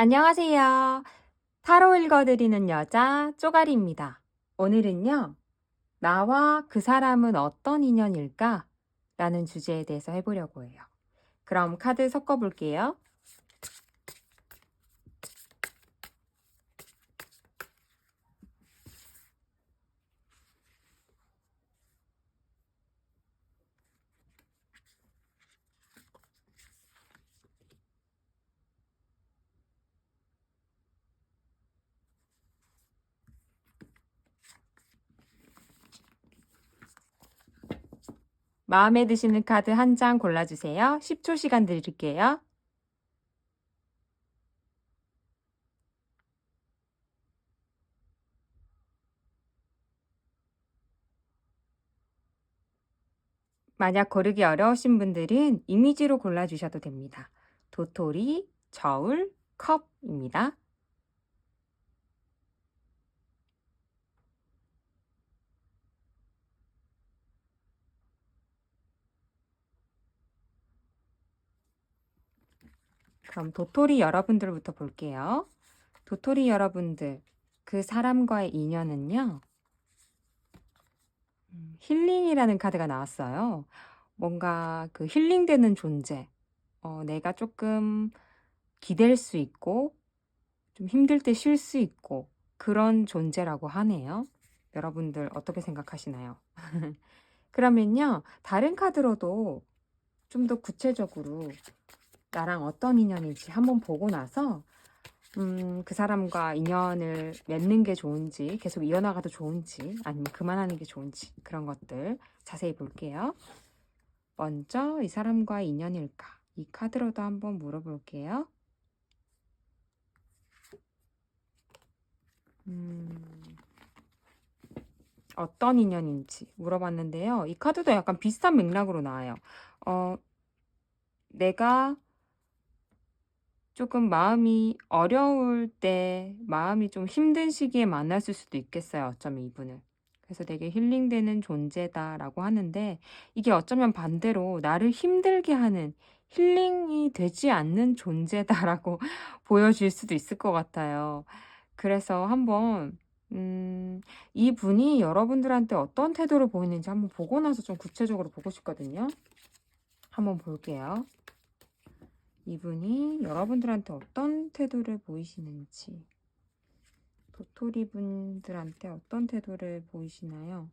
안녕하세요. 타로 읽어드리는 여자 쪼가리입니다. 오늘은요, 나와 그 사람은 어떤 인연일까? 라는 주제에 대해서 해보려고 해요. 그럼 카드 섞어볼게요. 마음에 드시는 카드 한 장 골라주세요. 10초 시간 드릴게요. 만약 고르기 어려우신 분들은 이미지로 골라주셔도 됩니다. 도토리, 저울, 컵입니다. 그럼 도토리 여러분들부터 볼게요. 도토리 여러분들, 그 사람과의 인연은요, 힐링이라는 카드가 나왔어요. 뭔가 그 힐링되는 존재, 내가 조금 기댈 수 있고, 좀 힘들 때 쉴 수 있고, 그런 존재라고 하네요. 여러분들 어떻게 생각하시나요? 그러면요, 다른 카드로도 좀 더 구체적으로 나랑 어떤 인연인지 한번 보고 나서 그 사람과 인연을 맺는 게 좋은지, 계속 이어나가도 좋은지, 아니면 그만하는 게 좋은지, 그런 것들 자세히 볼게요. 먼저 이 사람과의 인연일까? 이 카드로도 한번 물어볼게요. 어떤 인연인지 물어봤는데요. 이 카드도 약간 비슷한 맥락으로 나와요. 어, 내가 조금 마음이 어려울 때, 마음이 좀 힘든 시기에 만났을 수도 있겠어요. 어쩌면 이분을. 그래서 되게 힐링되는 존재다라고 하는데, 이게 어쩌면 반대로 나를 힘들게 하는, 힐링이 되지 않는 존재다라고 보여질 수도 있을 것 같아요. 그래서 한번 이분이 여러분들한테 어떤 태도를 보이는지 한번 보고 나서 좀 구체적으로 보고 싶거든요. 한번 볼게요. 이분이 여러분들한테 어떤 태도를 보이시는지, 도토리 분들한테 어떤 태도를 보이시나요?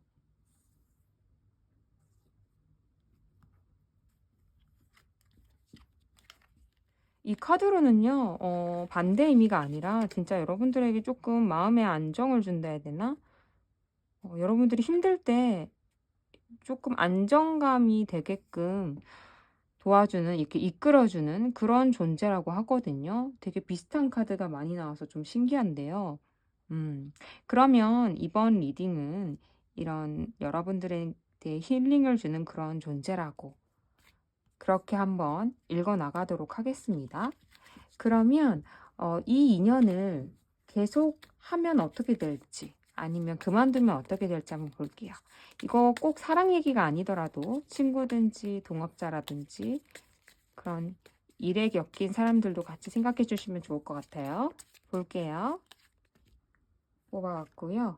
이 카드로는요, 반대 의미가 아니라 진짜 여러분들에게 조금 마음의 안정을 준다 해야 되나? 여러분들이 힘들 때 조금 안정감이 되게끔 도와주는, 이렇게 이끌어주는 그런 존재라고 하거든요. 되게 비슷한 카드가 많이 나와서 좀 신기한데요. 그러면 이번 리딩은 이런 여러분들에 대해 힐링을 주는 그런 존재라고 그렇게 한번 읽어 나가도록 하겠습니다. 그러면 이 인연을 계속 하면 어떻게 될지 아니면 그만두면 어떻게 될지 한번 볼게요. 이거 꼭 사랑 얘기가 아니더라도 친구든지 동업자라든지 그런 일에 엮인 사람들도 같이 생각해 주시면 좋을 것 같아요. 볼게요. 뽑아왔고요.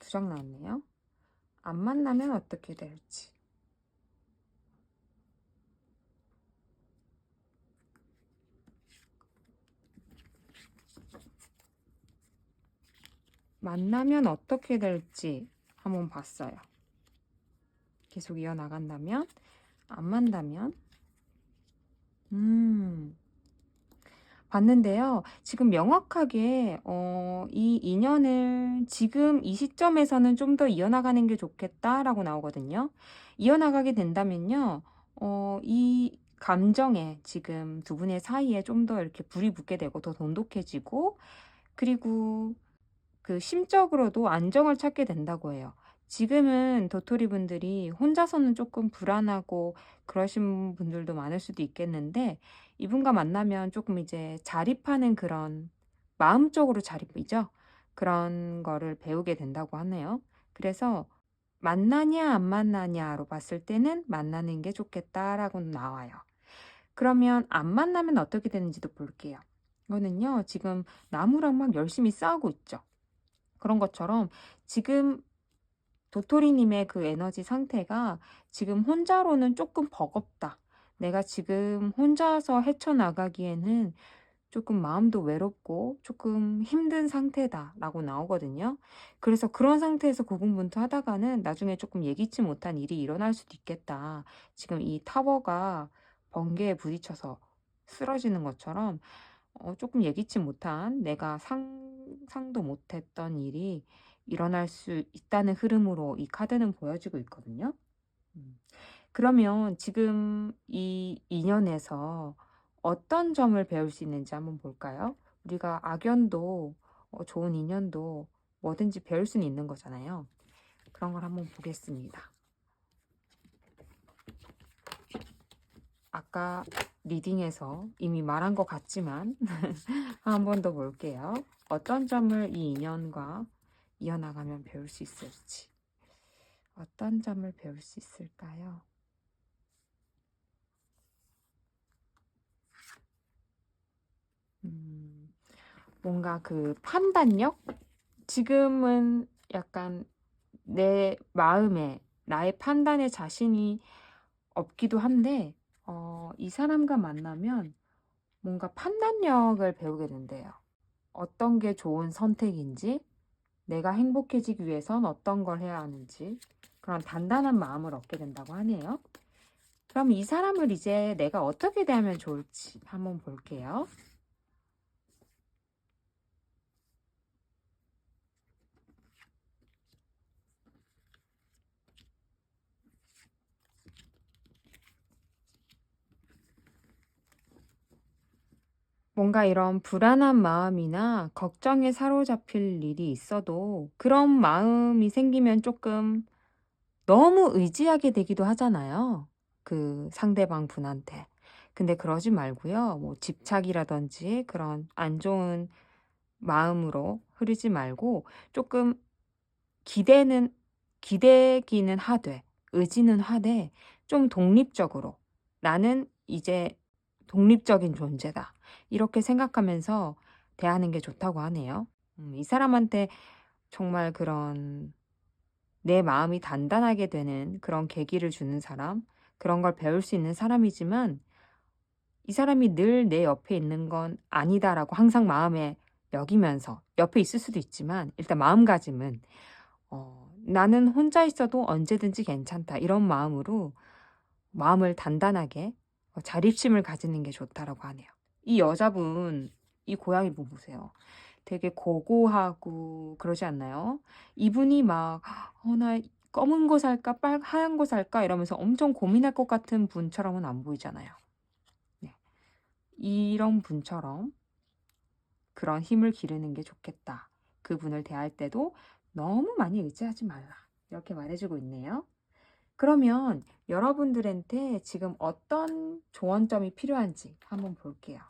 두 장 나왔네요. 안 만나면 어떻게 될지. 만나면 어떻게 될지 한번 봤어요. 계속 이어나간다면, 안 만나면, 봤는데요. 지금 명확하게, 이 인연을 지금 이 시점에서는 좀 더 이어나가는 게 좋겠다라고 나오거든요. 이어나가게 된다면요, 이 감정에 지금 두 분의 사이에 좀 더 이렇게 불이 붙게 되고 더 돈독해지고, 그리고 그 심적으로도 안정을 찾게 된다고 해요. 지금은 도토리 분들이 혼자서는 조금 불안하고 그러신 분들도 많을 수도 있겠는데 이분과 만나면 조금 이제 자립하는 그런 마음적으로 자립이죠. 그런 거를 배우게 된다고 하네요. 그래서 만나냐 안 만나냐로 봤을 때는 만나는 게 좋겠다라고 나와요. 그러면 안 만나면 어떻게 되는지도 볼게요. 이거는요, 지금 나무랑 막 열심히 싸우고 있죠. 그런 것처럼 지금 도토리님의 그 에너지 상태가 지금 혼자로는 조금 버겁다. 내가 지금 혼자서 헤쳐나가기에는 조금 마음도 외롭고 조금 힘든 상태다라고 나오거든요. 그래서 그런 상태에서 고군분투하다가는 나중에 조금 예기치 못한 일이 일어날 수도 있겠다. 지금 이 타워가 번개에 부딪혀서 쓰러지는 것처럼 조금 예기치 못한 내가 상상도 못했던 일이 일어날 수 있다는 흐름으로 이 카드는 보여지고 있거든요. 음. 그러면 지금 이 인연에서 어떤 점을 배울 수 있는지 한번 볼까요? 우리가 악연도 좋은 인연도 뭐든지 배울 수는 있는 거잖아요. 그런 걸 한번 보겠습니다. 아까 리딩에서 이미 말한 것 같지만 한 번 더 볼게요. 어떤 점을 이 인연과 이어나가면 배울 수 있을지. 어떤 점을 배울 수 있을까요? 뭔가 그 판단력? 지금은 약간 내 마음에 나의 판단에 자신이 없기도 한데 이 사람과 만나면 뭔가 판단력을 배우게 된대요. 어떤 게 좋은 선택인지, 내가 행복해지기 위해선 어떤 걸 해야 하는지 그런 단단한 마음을 얻게 된다고 하네요. 그럼 이 사람을 이제 내가 어떻게 대하면 좋을지 한번 볼게요. 뭔가 이런 불안한 마음이나 걱정에 사로잡힐 일이 있어도 그런 마음이 생기면 조금 너무 의지하게 되기도 하잖아요. 그 상대방 분한테. 근데 그러지 말고요. 뭐 집착이라든지 그런 안 좋은 마음으로 흐르지 말고 조금 기대는 기대기는 하되 의지는 하되 좀 독립적으로 나는 이제 독립적인 존재다. 이렇게 생각하면서 대하는 게 좋다고 하네요. 이 사람한테 정말 그런 내 마음이 단단하게 되는 그런 계기를 주는 사람, 그런 걸 배울 수 있는 사람이지만 이 사람이 늘 내 옆에 있는 건 아니다라고 항상 마음에 여기면서 옆에 있을 수도 있지만 일단 마음가짐은 나는 혼자 있어도 언제든지 괜찮다. 이런 마음으로 마음을 단단하게 자립심을 가지는 게 좋다라고 하네요. 이 여자분, 이 고양이 분 보세요. 되게 고고하고 그러지 않나요? 이분이 막, 나 검은 거 살까, 하얀 거 살까 이러면서 엄청 고민할 것 같은 분처럼은 안 보이잖아요. 네. 이런 분처럼 그런 힘을 기르는 게 좋겠다. 그분을 대할 때도 너무 많이 의지하지 말라. 이렇게 말해주고 있네요. 그러면 여러분들한테 지금 어떤 조언점이 필요한지 한번 볼게요.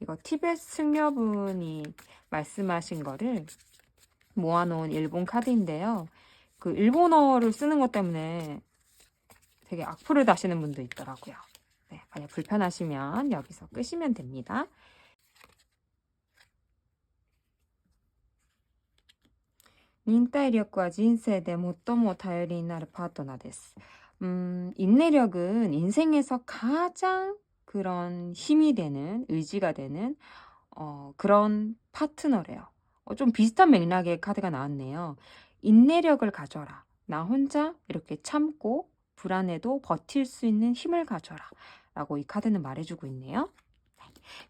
이거 티베트 승려분이 말씀하신 거를 모아놓은 일본 카드인데요. 그 일본어를 쓰는 것 때문에 되게 악플을 다시는 분도 있더라고요. 네, 만약 불편하시면 여기서 끄시면 됩니다. 인내력과 인생의 最も頼りになるパートナーです. 인내력은 인생에서 가장 그런 힘이 되는, 의지가 되는 그런 파트너래요. 좀 비슷한 맥락의 카드가 나왔네요. 인내력을 가져라. 나 혼자 이렇게 참고 불안해도 버틸 수 있는 힘을 가져라. 라고 이 카드는 말해주고 있네요.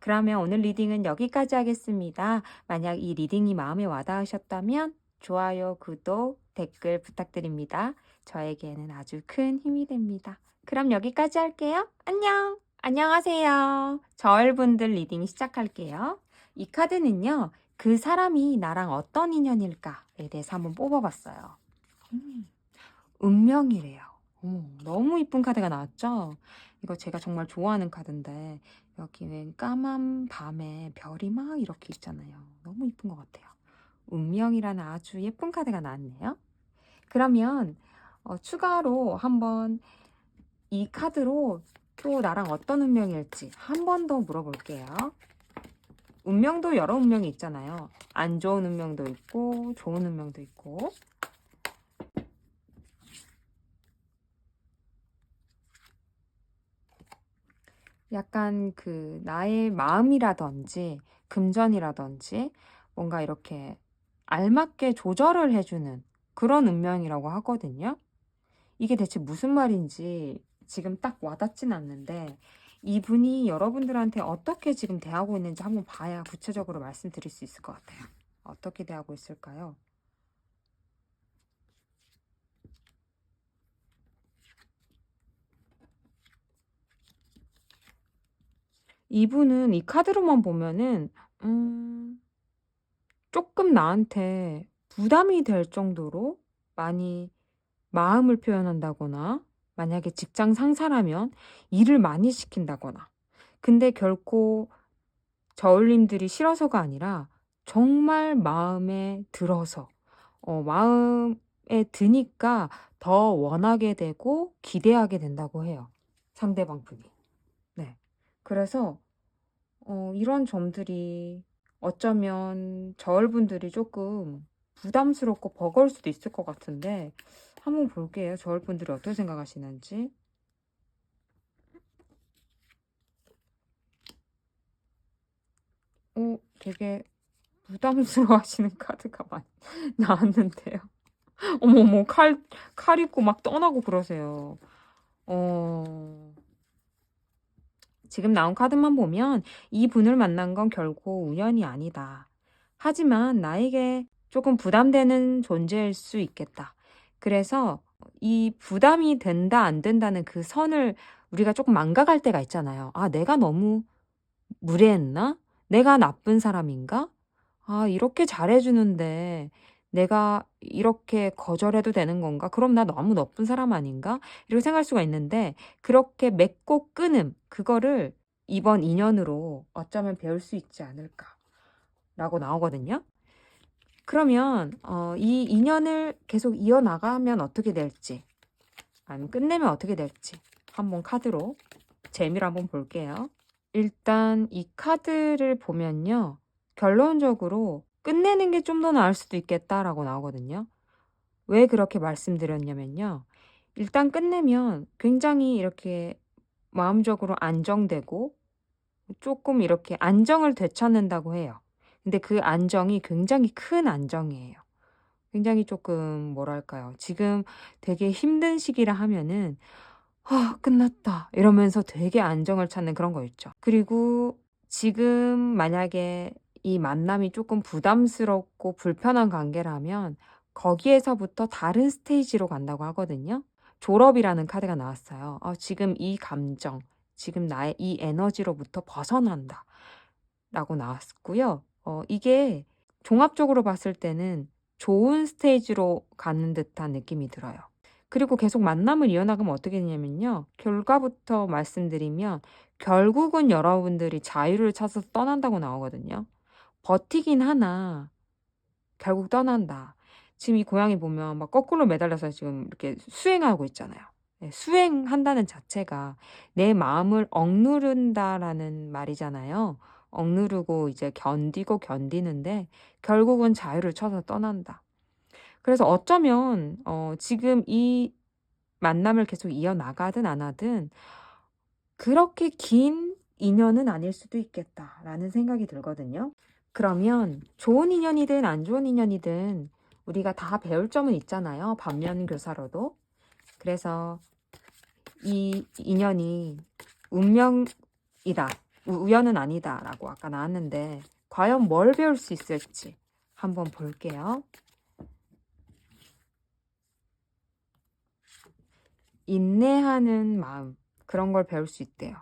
그러면 오늘 리딩은 여기까지 하겠습니다. 만약 이 리딩이 마음에 와닿으셨다면 좋아요, 구독, 댓글 부탁드립니다. 저에게는 아주 큰 힘이 됩니다. 그럼 여기까지 할게요. 안녕! 안녕하세요. 저울분들 리딩 시작할게요. 이 카드는요, 그 사람이 나랑 어떤 인연일까에 대해서 한번 뽑아봤어요. 운명이래요. 너무 이쁜 카드가 나왔죠? 이거 제가 정말 좋아하는 카드인데 여기는 까만 밤에 별이 막 이렇게 있잖아요. 너무 이쁜 것 같아요. 운명이라는 아주 예쁜 카드가 나왔네요. 그러면 추가로 한번 이 카드로 또 나랑 어떤 운명일지 한 번 더 물어볼게요. 운명도 여러 운명이 있잖아요. 안 좋은 운명도 있고 좋은 운명도 있고. 약간 그 나의 마음이라든지 금전이라든지 뭔가 이렇게 알맞게 조절을 해주는 그런 운명이라고 하거든요. 이게 대체 무슨 말인지 지금 딱 와닿진 않는데 이분이 여러분들한테 어떻게 지금 대하고 있는지 한번 봐야 구체적으로 말씀드릴 수 있을 것 같아요. 어떻게 대하고 있을까요? 이분은 이 카드로만 보면은 조금 나한테 부담이 될 정도로 많이 마음을 표현한다거나 만약에 직장 상사라면 일을 많이 시킨다거나 근데 결코 저울님들이 싫어서가 아니라 정말 마음에 들어서 마음에 드니까 더 원하게 되고 기대하게 된다고 해요. 상대방 분이. 네. 그래서 이런 점들이 어쩌면 저울분들이 조금 부담스럽고 버거울 수도 있을 것 같은데 한번 볼게요. 저울분들이 어떻게 생각하시는지. 되게 부담스러워 하시는 카드가 많이 나왔는데요. 어머머, 칼 입고 막 떠나고 그러세요. 지금 나온 카드만 보면 이 분을 만난 건 결코 우연이 아니다. 하지만 나에게 조금 부담되는 존재일 수 있겠다. 그래서 이 부담이 된다, 안 된다는 그 선을 우리가 조금 망각할 때가 있잖아요. 아, 내가 너무 무례했나? 내가 나쁜 사람인가? 아, 이렇게 잘해주는데 내가 이렇게 거절해도 되는 건가? 그럼 나 너무 나쁜 사람 아닌가? 이렇게 생각할 수가 있는데 그렇게 맺고 끊음, 그거를 이번 인연으로 어쩌면 배울 수 있지 않을까라고 나오거든요. 그러면 이 인연을 계속 이어나가면 어떻게 될지, 아니면 끝내면 어떻게 될지 한번 카드로 재미로 한번 볼게요. 일단 이 카드를 보면요. 결론적으로 끝내는 게 좀 더 나을 수도 있겠다라고 나오거든요. 왜 그렇게 말씀드렸냐면요. 일단 끝내면 굉장히 이렇게 마음적으로 안정되고 조금 이렇게 안정을 되찾는다고 해요. 근데 그 안정이 굉장히 큰 안정이에요. 굉장히 조금 뭐랄까요. 지금 되게 힘든 시기라 하면은 "아 끝났다." 이러면서 되게 안정을 찾는 그런 거 있죠. 그리고 지금 만약에 이 만남이 조금 부담스럽고 불편한 관계라면 거기에서부터 다른 스테이지로 간다고 하거든요. 졸업이라는 카드가 나왔어요. 지금 이 감정, 지금 나의 이 에너지로부터 벗어난다 라고 나왔고요. 이게 종합적으로 봤을 때는 좋은 스테이지로 가는 듯한 느낌이 들어요. 그리고 계속 만남을 이어나가면 어떻게 되냐면요. 결과부터 말씀드리면 결국은 여러분들이 자유를 찾아서 떠난다고 나오거든요. 버티긴 하나 결국 떠난다. 지금 이 고양이 보면 막 거꾸로 매달려서 지금 이렇게 수행하고 있잖아요. 네, 수행한다는 자체가 내 마음을 억누른다라는 말이잖아요. 억누르고 이제 견디고 견디는데 결국은 자유를 찾아서 떠난다. 그래서 어쩌면 지금 이 만남을 계속 이어나가든 안 하든 그렇게 긴 인연은 아닐 수도 있겠다라는 생각이 들거든요. 그러면 좋은 인연이든 안 좋은 인연이든 우리가 다 배울 점은 있잖아요. 반면교사로도. 그래서 이 인연이 운명이다. 우연은 아니다라고 아까 나왔는데 과연 뭘 배울 수 있을지 한번 볼게요. 인내하는 마음, 그런 걸 배울 수 있대요.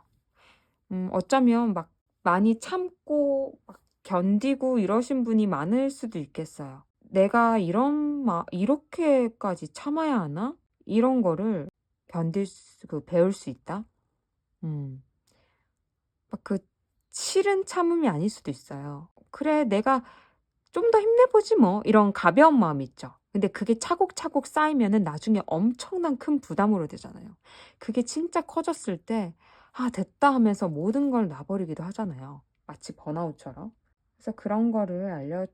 어쩌면 막 많이 참고 막 견디고 이러신 분이 많을 수도 있겠어요. 내가 이렇게까지 참아야 하나? 이런 거를 배울 수 있다? 음. 막 그 싫은 참음이 아닐 수도 있어요. 그래, 내가 좀 더 힘내보지 뭐. 이런 가벼운 마음 있죠. 근데 그게 차곡차곡 쌓이면은 나중에 엄청난 큰 부담으로 되잖아요. 그게 진짜 커졌을 때, 아, 됐다 하면서 모든 걸 놔버리기도 하잖아요. 마치 번아웃처럼. 그래서 그런 거를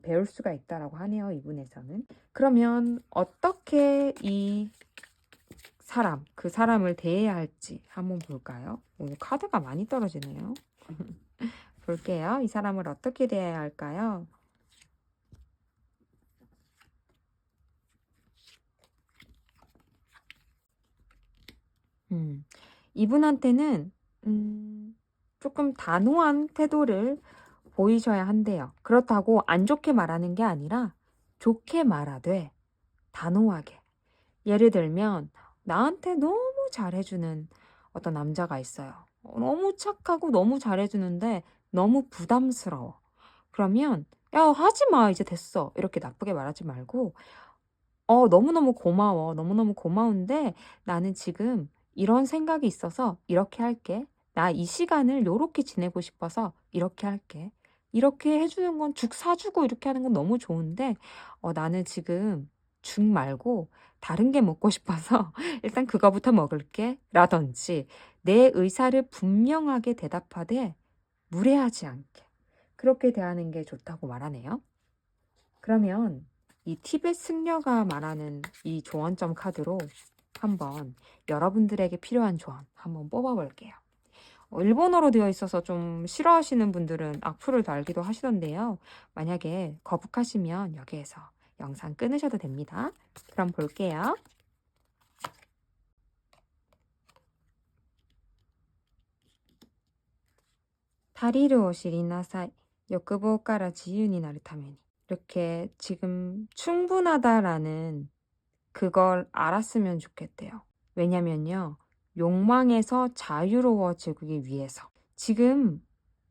배울 수가 있다라고 하네요, 이분에서는. 그러면 어떻게 그 사람을 대해야 할지 한번 볼까요? 오늘 카드가 많이 떨어지네요. 볼게요. 이 사람을 어떻게 대해야 할까요? 이분한테는 조금 단호한 태도를 보이셔야 한대요. 그렇다고 안 좋게 말하는 게 아니라 좋게 말하되 단호하게. 예를 들면 나한테 너무 잘해주는 어떤 남자가 있어요. 너무 착하고 너무 잘해주는데 너무 부담스러워. 그러면 야, 하지 마. 이제 됐어. 이렇게 나쁘게 말하지 말고 너무너무 고마워. 너무너무 고마운데 나는 지금 이런 생각이 있어서 이렇게 할게. 나 이 시간을 요렇게 지내고 싶어서 이렇게 할게. 이렇게 해주는 건 죽 사주고 이렇게 하는 건 너무 좋은데 나는 지금 죽 말고 다른 게 먹고 싶어서 일단 그거부터 먹을게. 라든지 내 의사를 분명하게 대답하되 무례하지 않게. 그렇게 대하는 게 좋다고 말하네요. 그러면 이 티벳 승려가 말하는 이 조언점 카드로 한번 여러분들에게 필요한 조언 한번 뽑아볼게요. 일본어로 되어 있어서 좀 싫어하시는 분들은 악플을 달기도 하시던데요. 만약에 거북하시면 여기에서 영상 끊으셔도 됩니다. 그럼 볼게요. 다리를 오시리나사이. 욕보가라 지유니 나를 타면이. 이렇게 지금 충분하다라는 그걸 알았으면 좋겠대요. 왜냐면요. 욕망에서 자유로워지기 위해서. 지금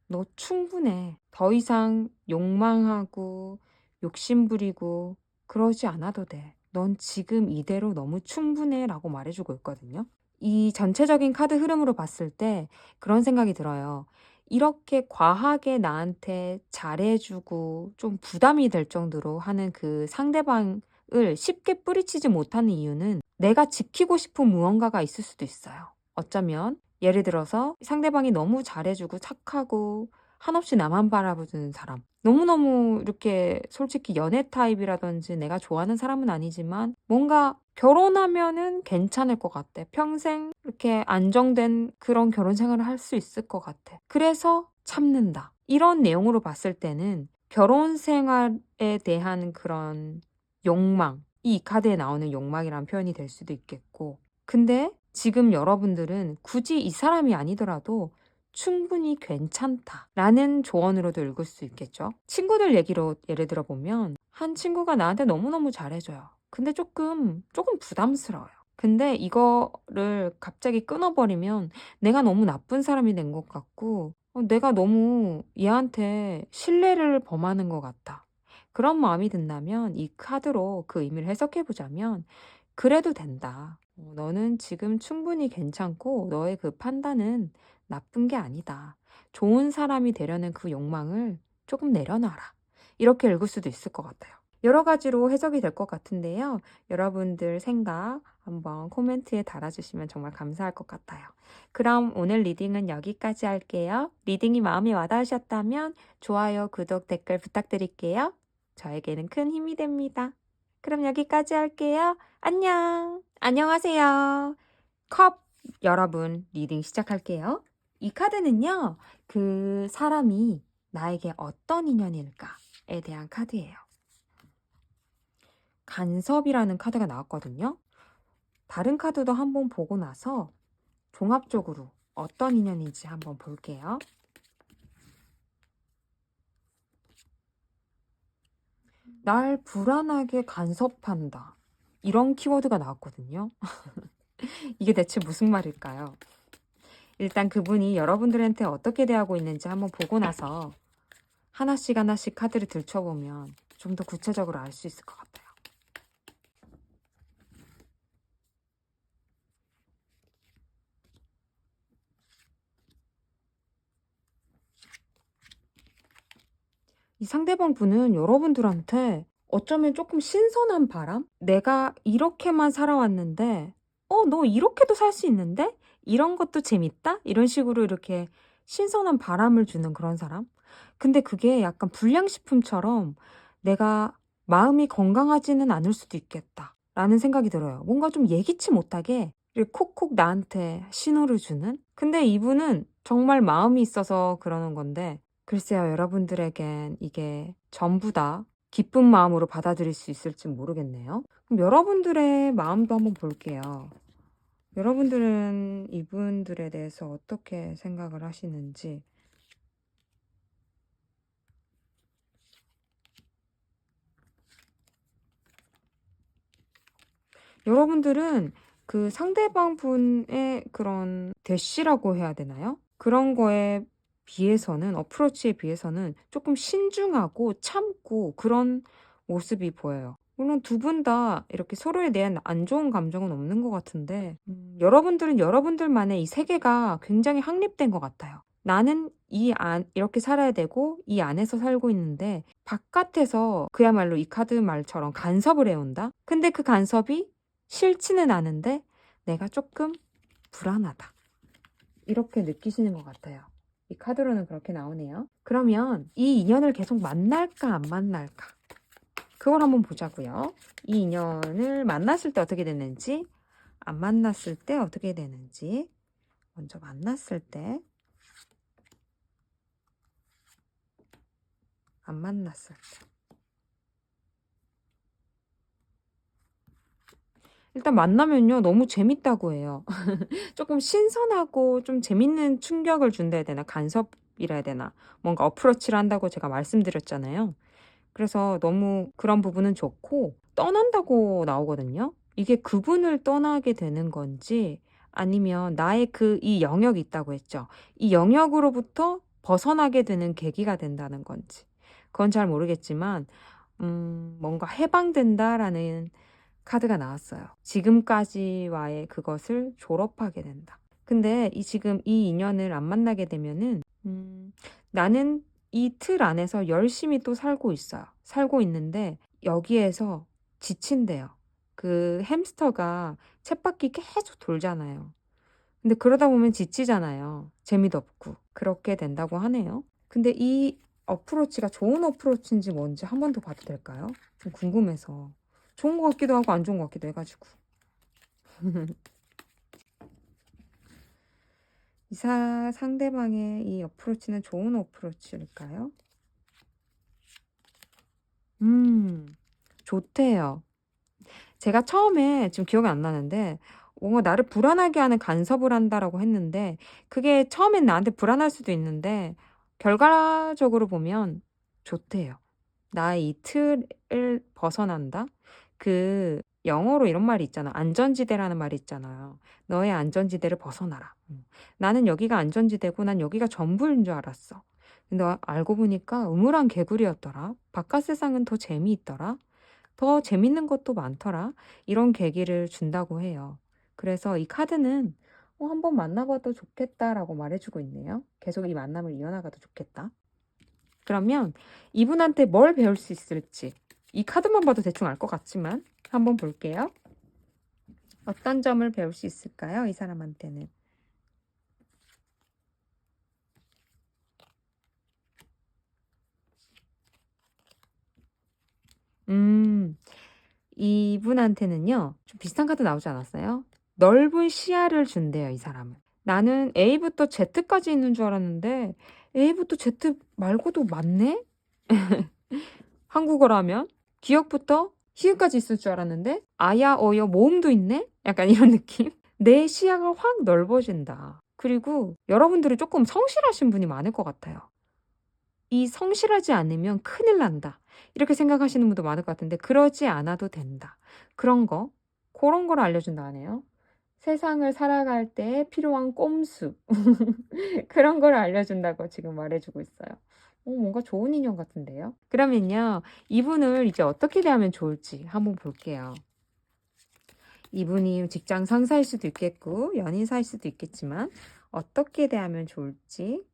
너 충분해. 더 이상 욕망하고 욕심부리고 그러지 않아도 돼. 넌 지금 이대로 너무 충분해 라고 말해주고 있거든요. 이 전체적인 카드 흐름으로 봤을 때 그런 생각이 들어요. 이렇게 과하게 나한테 잘해주고 좀 부담이 될 정도로 하는 그 상대방을 쉽게 뿌리치지 못하는 이유는 내가 지키고 싶은 무언가가 있을 수도 있어요. 어쩌면 예를 들어서 상대방이 너무 잘해주고 착하고 한없이 나만 바라보는 사람. 너무너무 이렇게 솔직히 연애 타입이라든지 내가 좋아하는 사람은 아니지만 뭔가 결혼하면은 괜찮을 것 같아. 평생 이렇게 안정된 그런 결혼 생활을 할 수 있을 것 같아. 그래서 참는다. 이런 내용으로 봤을 때는 결혼 생활에 대한 그런 욕망, 이 카드에 나오는 욕망이라는 표현이 될 수도 있겠고. 근데 지금 여러분들은 굳이 이 사람이 아니더라도 충분히 괜찮다라는 조언으로도 읽을 수 있겠죠. 친구들 얘기로 예를 들어 보면 한 친구가 나한테 너무너무 잘해줘요. 근데 조금 부담스러워요. 근데 이거를 갑자기 끊어버리면 내가 너무 나쁜 사람이 된 것 같고 내가 너무 얘한테 신뢰를 범하는 것 같아. 그런 마음이 든다면 이 카드로 그 의미를 해석해 보자면 그래도 된다. 너는 지금 충분히 괜찮고 너의 그 판단은 나쁜 게 아니다. 좋은 사람이 되려는 그 욕망을 조금 내려놔라. 이렇게 읽을 수도 있을 것 같아요. 여러 가지로 해석이 될 것 같은데요. 여러분들 생각 한번 코멘트에 달아주시면 정말 감사할 것 같아요. 그럼 오늘 리딩은 여기까지 할게요. 리딩이 마음에 와닿으셨다면 좋아요, 구독, 댓글 부탁드릴게요. 저에게는 큰 힘이 됩니다. 그럼 여기까지 할게요. 안녕. 안녕하세요. 컵 여러분 리딩 시작할게요. 이 카드는요. 그 사람이 나에게 어떤 인연일까에 대한 카드예요. 간섭이라는 카드가 나왔거든요. 다른 카드도 한번 보고 나서 종합적으로 어떤 인연인지 한번 볼게요. 날 불안하게 간섭한다. 이런 키워드가 나왔거든요. 이게 대체 무슨 말일까요? 일단 그분이 여러분들한테 어떻게 대하고 있는지 한번 보고 나서 하나씩 하나씩 카드를 들춰보면 좀 더 구체적으로 알 수 있을 것 같아요. 이 상대방 분은 여러분들한테 어쩌면 조금 신선한 바람? 내가 이렇게만 살아왔는데 너 이렇게도 살 수 있는데? 이런 것도 재밌다? 이런 식으로 이렇게 신선한 바람을 주는 그런 사람? 근데 그게 약간 불량식품처럼 '내가 마음이 건강하지는 않을 수도 있겠다.'라는 생각이 들어요. 뭔가 좀 예기치 못하게 이렇게 콕콕 나한테 신호를 주는? 근데 이분은 정말 마음이 있어서 그러는 건데 글쎄요, 여러분들에겐 이게 전부 다 기쁜 마음으로 받아들일 수 있을지 모르겠네요. 그럼 여러분들의 마음도 한번 볼게요. 여러분들은 이분들에 대해서 어떻게 생각을 하시는지. 여러분들은 그 상대방 분의 그런 대시라고 해야 되나요? 그런 거에 비해서는, 어프로치에 비해서는 조금 신중하고 참고 그런 모습이 보여요. 물론 두 분 다 이렇게 서로에 대한 안 좋은 감정은 없는 것 같은데, 여러분들은 여러분들만의 이 세계가 굉장히 확립된 것 같아요. 나는 이렇게 살아야 되고 이 안에서 살고 있는데 바깥에서 그야말로 이 카드 말처럼 간섭을 해온다? 근데 그 간섭이 싫지는 않은데 내가 조금 불안하다. 이렇게 느끼시는 것 같아요. 이 카드로는 그렇게 나오네요. 그러면 이 인연을 계속 만날까 안 만날까? 그걸 한번 보자고요. 이 인연을 만났을 때 어떻게 되는지, 안 만났을 때 어떻게 되는지. 먼저 만났을 때, 안 만났을 때. 일단 만나면요, 너무 재밌다고 해요. 조금 신선하고 좀 재밌는 충격을 준다 해야 되나? 간섭이라 해야 되나? 뭔가 어프로치를 한다고 제가 말씀드렸잖아요. 그래서 너무 그런 부분은 좋고, 떠난다고 나오거든요. 이게 그분을 떠나게 되는 건지 아니면 나의 이 영역이 있다고 했죠. 이 영역으로부터 벗어나게 되는 계기가 된다는 건지. 그건 잘 모르겠지만 뭔가 해방된다라는 카드가 나왔어요. 지금까지와의 그것을 졸업하게 된다. 근데 지금 이 인연을 안 만나게 되면은 나는 이 틀 안에서 열심히 또 살고 있어요. 살고 있는데 여기에서 지친대요. 그 햄스터가 쳇바퀴 계속 돌잖아요. 근데 그러다 보면 지치잖아요. 재미도 없고. 그렇게 된다고 하네요. 근데 이 어프로치가 좋은 어프로치인지 뭔지 한 번 더 봐도 될까요? 좀 궁금해서. 좋은 것 같기도 하고 안 좋은 것 같기도 해가지고. 상대방의 이 어프로치는 좋은 어프로치일까요? 좋대요. 제가 처음에 지금 기억이 안 나는데 뭔가 나를 불안하게 하는 간섭을 한다라고 했는데 그게 처음엔 나한테 불안할 수도 있는데 결과적으로 보면 좋대요. 나의 이 틀을 벗어난다? 영어로 이런 말이 있잖아. 안전지대라는 말이 있잖아요. 너의 안전지대를 벗어나라. 나는 여기가 안전지대고 난 여기가 전부인 줄 알았어. 근데 알고 보니까 우물안 개구리였더라. 바깥 세상은 더 재미있더라. 더 재밌는 것도 많더라. 이런 계기를 준다고 해요. 그래서 이 카드는 한번 만나봐도 좋겠다라고 말해주고 있네요. 계속 이 만남을 이어나가도 좋겠다. 그러면 이분한테 뭘 배울 수 있을지 이 카드만 봐도 대충 알 것 같지만 한번 볼게요. 어떤 점을 배울 수 있을까요? 이 사람한테는. 이분한테는요. 좀 비슷한 카드 나오지 않았어요? 넓은 시야를 준대요, 이 사람은. 나는 A부터 Z까지 있는 줄 알았는데 A부터 Z 말고도 많네? 한국어라면 기억부터 히읗까지 있을 줄 알았는데 아야 어여 모음도 있네? 약간 이런 느낌? 내 시야가 확 넓어진다. 그리고 여러분들이 조금 성실하신 분이 많을 것 같아요. 이 성실하지 않으면 큰일 난다. 이렇게 생각하시는 분도 많을 것 같은데 그러지 않아도 된다. 그런 걸 알려준다 하네요. 세상을 살아갈 때 필요한 꼼수. 그런 걸 알려준다고 지금 말해주고 있어요. 뭔가 좋은 인연 같은데요? 그러면요, 이분을 이제 어떻게 대하면 좋을지 한번 볼게요. 이분이 직장 상사일 수도 있겠고, 연인사일 수도 있겠지만, 어떻게 대하면 좋을지,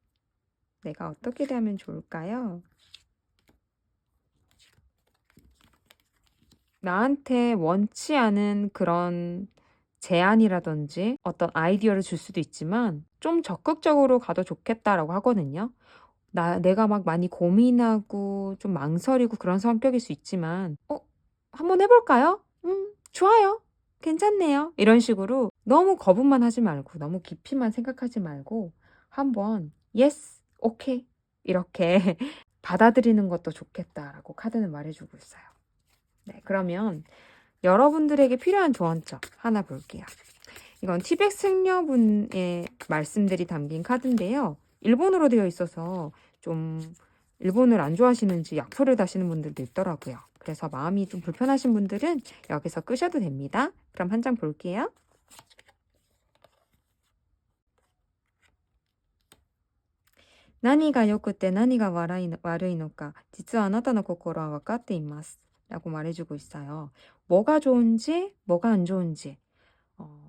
내가 어떻게 대하면 좋을까요? 나한테 원치 않은 그런 제안이라든지 어떤 아이디어를 줄 수도 있지만 좀 적극적으로 가도 좋겠다라고 하거든요. 내가 막 많이 고민하고 좀 망설이고 그런 성격일 수 있지만 한번 해 볼까요? 좋아요. 괜찮네요." 이런 식으로 너무 거부만 하지 말고 너무 깊이만 생각하지 말고 한번 "예스. 오케이." 이렇게 받아들이는 것도 좋겠다라고 카드는 말해 주고 있어요. 네, 그러면 여러분들에게 필요한 조언점 하나 볼게요. 이건 티백 승려분의 말씀들이 담긴 카드인데요. 일본어로 되어 있어서 좀 일본을 안 좋아하시는지 약풀을 다시는 분들도 있더라고요. 그래서 마음이 좀 불편하신 분들은 여기서 끄셔도 됩니다. 그럼 한 장 볼게요. "何が良くて何が悪いのか実はあなたの心は分かっています." 라고 말해주고 있어요. 뭐가 좋은지 뭐가 안 좋은지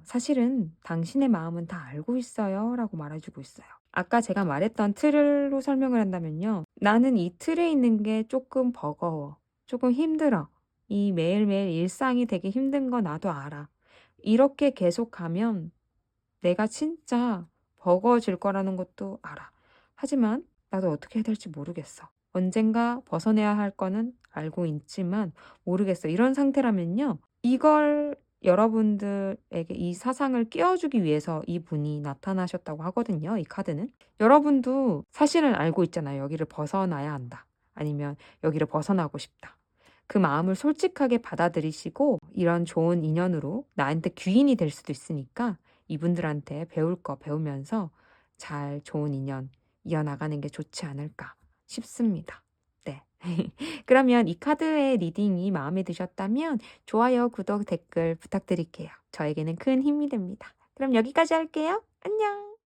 사실은 당신의 마음은 다 알고 있어요. 라고 말해주고 있어요. 아까 제가 말했던 틀로 설명을 한다면요. 나는 이 틀에 있는 게 조금 버거워. 조금 힘들어. 이 매일매일 일상이 되게 힘든 거 나도 알아. 이렇게 계속가면 내가 진짜 버거워질 거라는 것도 알아. 하지만 나도 어떻게 해야 될지 모르겠어. 언젠가 벗어내야 할 거는 알고 있지만 모르겠어. 이런 상태라면요. 이걸 여러분들에게 이 사상을 끼워주기 위해서 이분이 나타나셨다고 하거든요. 이 카드는. 여러분도 사실은 알고 있잖아요. 여기를 벗어나야 한다. 아니면 여기를 벗어나고 싶다. 그 마음을 솔직하게 받아들이시고 이런 좋은 인연으로 나한테 귀인이 될 수도 있으니까 이분들한테 배울 거 배우면서 잘 좋은 인연 이어나가는 게 좋지 않을까 싶습니다. 네. 그러면 이 카드의 리딩이 마음에 드셨다면 좋아요, 구독, 댓글 부탁드릴게요. 저에게는 큰 힘이 됩니다. 그럼 여기까지 할게요. 안녕!